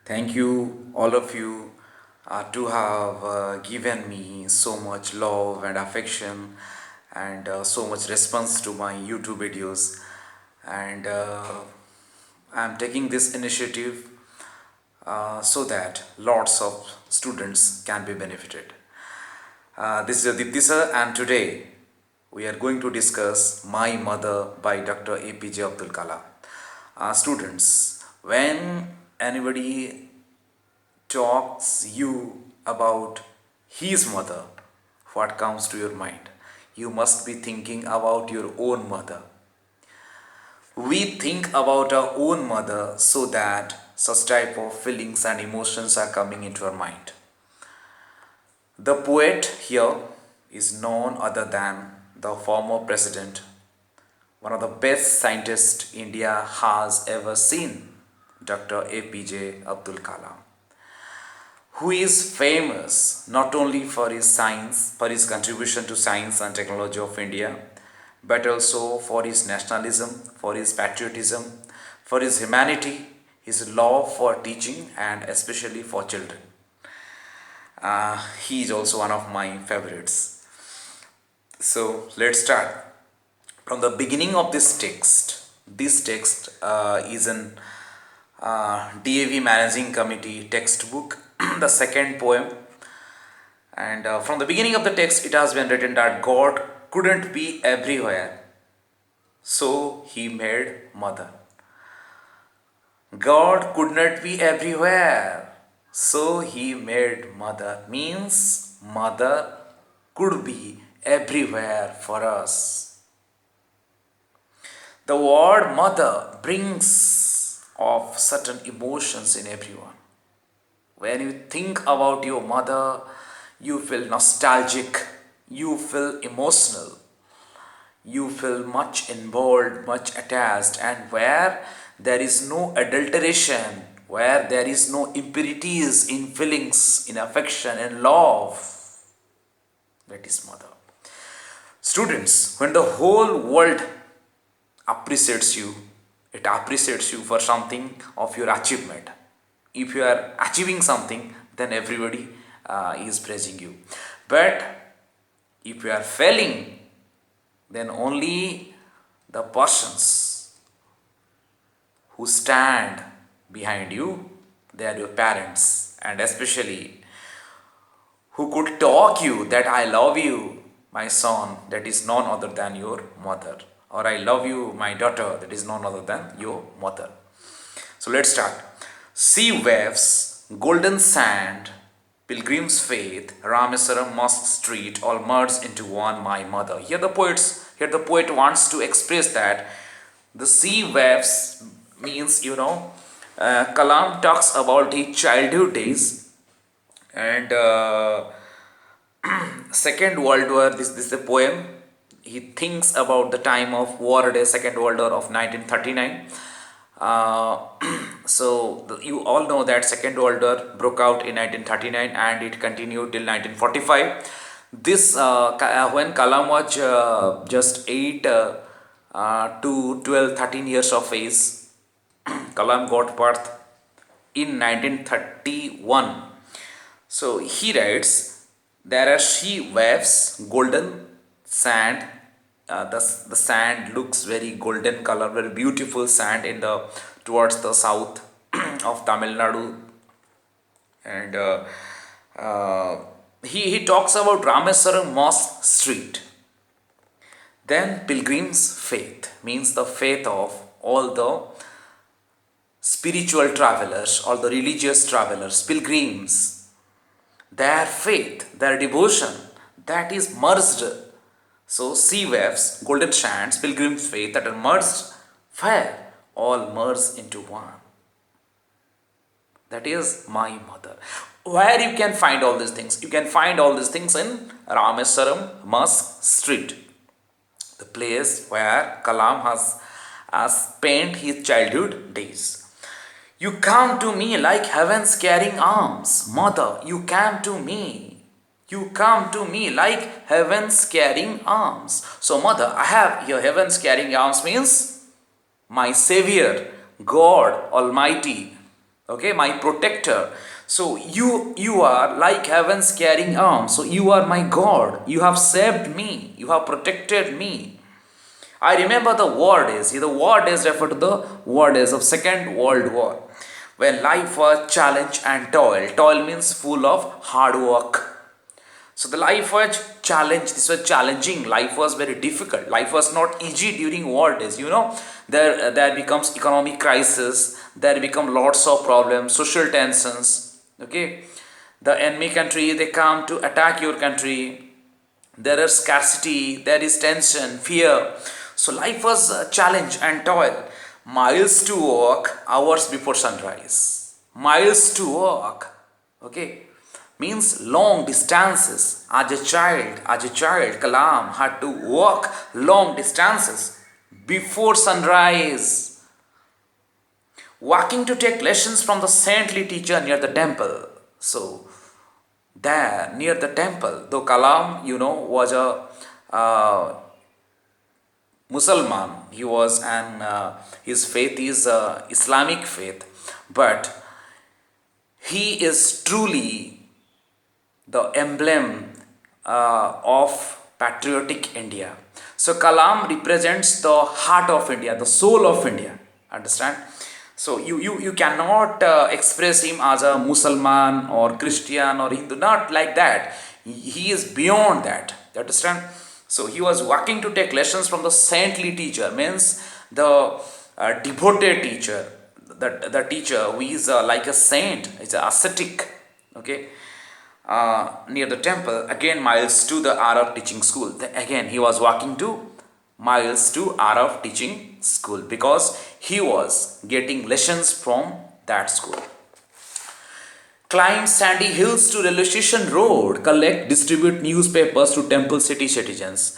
Thank you, all of you, to have given me so much love and affection and so much response to my YouTube videos. And I'm taking this initiative so that lots of students can be benefited. This is Aditya sir, and today we are going to discuss My Mother by Dr. APJ Abdul Kalam. Students, when anybody talks you about his mother, what comes to your mind? You must be thinking about your own mother. We think about our own mother so that such type of feelings and emotions are coming into our mind. The poet here is none other than the former president, one of the best scientists India has ever seen, Dr. APJ Abdul Kalam, who is famous not only for his science, for his contribution to science and technology of India, but also for his nationalism, for his patriotism, for his humanity, his love for teaching, and especially for children. He is also one of my favorites. So let's start from the beginning of this text. This text is an DAV Managing Committee textbook, the second poem. And from the beginning of the text, it has been written that God couldn't be everywhere, so He made mother. God could not be everywhere, so He made mother. Means mother could be everywhere for us. The word mother brings of certain emotions in everyone. When you think about your mother, you feel nostalgic, you feel emotional, you feel much involved, much attached, and where there is no adulteration, where there is no impurities in feelings, in affection, in love, that is mother. Students, when the whole world appreciates you, it appreciates you for something of your achievement. If you are achieving something, then everybody is praising you. But if you are failing, then only the persons who stand behind you, they are your parents, and especially who could talk you that I love you, my son, that is none other than your mother, or I love you, my daughter, that is none other than your mother. So let's start. Sea waves, golden sand, pilgrim's faith, Rameswaram mosque street, all merged into one, my mother. Here the poet wants to express that the sea waves means, Kalam talks about his childhood days, and Second World War. This is a poem. He thinks about the time of war day, Second World War of 1939. Uh, you all know that Second World War broke out in 1939 and it continued till 1945. When Kalam was just 8 to 12, 13 years of age, Kalam got birth in 1931. So he writes, there are she waves, golden sand. The sand looks very golden color, very beautiful sand in the towards the south of Tamil Nadu. And he talks about Rameswaram Mosque Street. Then pilgrim's faith means the faith of all the spiritual travelers, all the religious travelers, pilgrims, their faith, their devotion, that is merged. So sea waves, golden sands, pilgrim's faith that are merged, where all merge into one. That is my mother. Where you can find all these things? You can find all these things in Rameswaram Mosque Street, the place where Kalam has spent his childhood days. You come to me like heaven's carrying arms, mother. You come to me. You come to me like heaven's carrying arms. So, mother, I have your heaven's carrying arms means my Savior, God Almighty, okay, my protector. So you are like heaven's carrying arm. So you are my God. You have saved me. You have protected me. I remember the war days. The war days refer to the war days of Second World War, when life was challenge and toil. Toil means full of hard work. So the life was challenge. This was challenging. Life was very difficult. Life was not easy during war days. There becomes economic crisis. There become lots of problems, social tensions. Okay, the enemy country, they come to attack your country. There is scarcity. There is tension, fear. So life was a challenge and toil. Miles to walk, hours before sunrise. Miles to walk. Okay, means long distances. As a child, Kalam had to walk long distances before sunrise, walking to take lessons from the saintly teacher near the temple. So there, near the temple, though Kalam, was a Musalman, he was his faith is Islamic faith, but he is truly the emblem of patriotic India. So Kalam represents the heart of India, the soul of India. Understand? So you cannot express him as a Musalman or Christian or Hindu, not like that. He is beyond that. You understand? So he was walking to take lessons from the saintly teacher, means the devoted teacher, the teacher who is like a saint, is a ascetic. Okay, near the temple, again miles to the Arab teaching school. Again he was walking to miles to Arab teaching school because he was getting lessons from that school. Climb sandy hills to railway station road, collect, distribute newspapers to temple city citizens.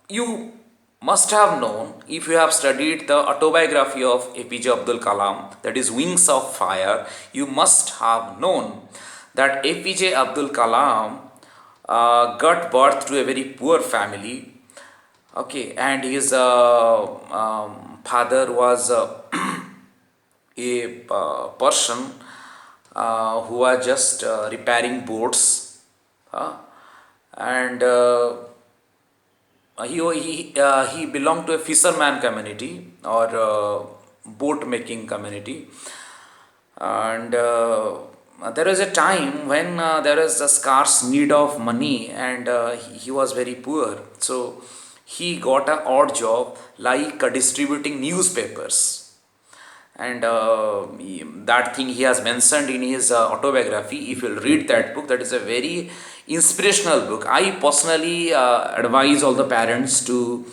You must have known, if you have studied the autobiography of APJ Abdul Kalam, that is Wings of Fire, you must have known that APJ Abdul Kalam got birth to a very poor family. Okay, and his father was a person who was just repairing boats, and he belonged to a fisherman community or boat making community, and there was a time when there was a scarce need of money, and he was very poor, so he got an odd job like distributing newspapers. And that thing he has mentioned in his autobiography. If you'll read that book, that is a very inspirational book. I personally advise all the parents to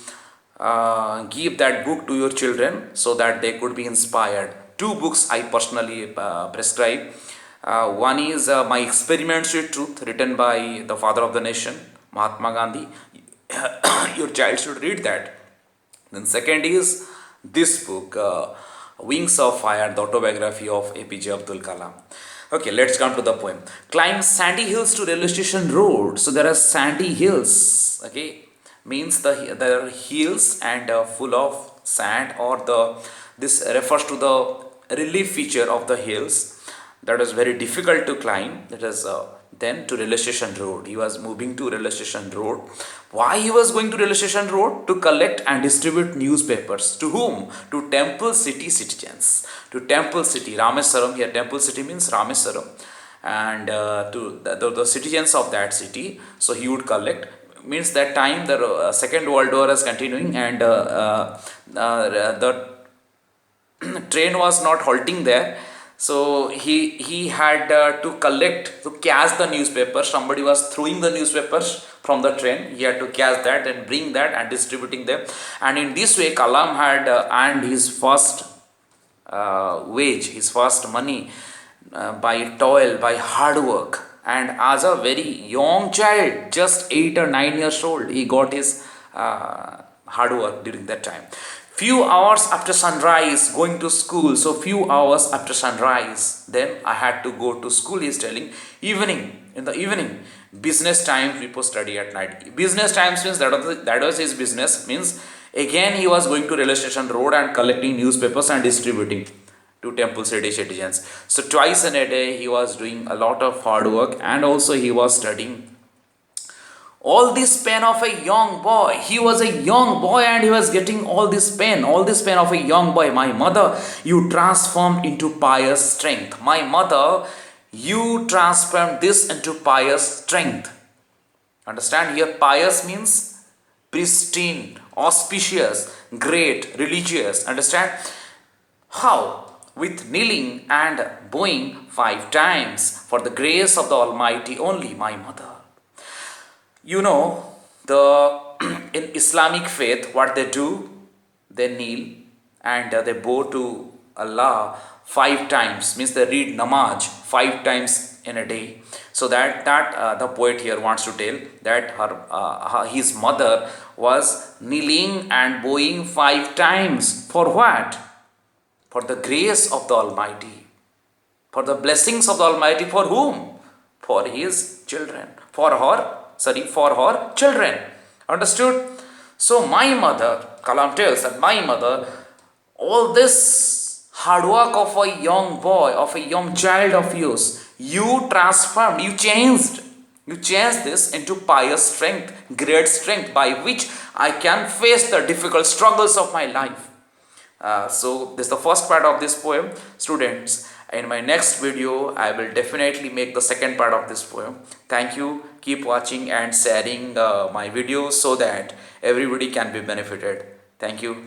give that book to your children so that they could be inspired. Two books I personally prescribe. One is My Experiments with Truth, written by the father of the nation, Mahatma Gandhi. Your child should read that. Then second is this book, Wings of Fire, the autobiography of APJ Abdul Kalam. Okay, let's come to the poem. Climb sandy hills to railway station road. So there are sandy hills. Okay, means there are hills and full of sand, or this refers to the relief feature of the hills that is very difficult to climb. That is then to railway station road. He was moving to railway station road. Why he was going to railway station road? To collect and distribute newspapers. To whom? To temple city citizens. To temple city, Rameswaram. Here temple city means Rameswaram, and to the citizens of that city. So he would collect. Means that time the Second World War is continuing, and the train was not halting there. So he had to collect, to catch the newspaper. Somebody was throwing the newspapers from the train. He had to catch that and bring that and distributing them. And in this way, Kalam had earned his first wage, his first money by toil, by hard work. And as a very young child, just 8 or 9 years old, he got his hard work during that time. Few hours after sunrise, going to school. So few hours after sunrise, then I had to go to school. He is telling, in the evening, business times people study at night. Business times means that was his business. Means again he was going to railway station road and collecting newspapers and distributing. to Temple City citizens. So twice in a day he was doing a lot of hard work, and also he was studying. All this pain of a young boy, he was a young boy and he was getting all this pain, of a young boy. My mother, you transformed into pious strength. My mother, you transformed this into pious strength. Understand here, pious means pristine, auspicious, great, religious. Understand? How? With kneeling and bowing 5 times for the grace of the Almighty only, my mother. You know, the in Islamic faith, what they do, they kneel and they bow to Allah 5 times. Means they read namaz 5 times in a day. So that the poet here wants to tell that his mother was kneeling and bowing 5 times for what? For the grace of the Almighty, for the blessings of the Almighty. For whom? For his children, for her children. Understood? So my mother, Kalam tells that my mother, all this hard work of a young boy, of a young child of yours, you transformed, you changed this into pious strength, great strength, by which I can face the difficult struggles of my life. So this is the first part of this poem, students. In my next video I will definitely make the second part of this poem. Thank you. Keep watching and sharing my videos so that everybody can be benefited. Thank you.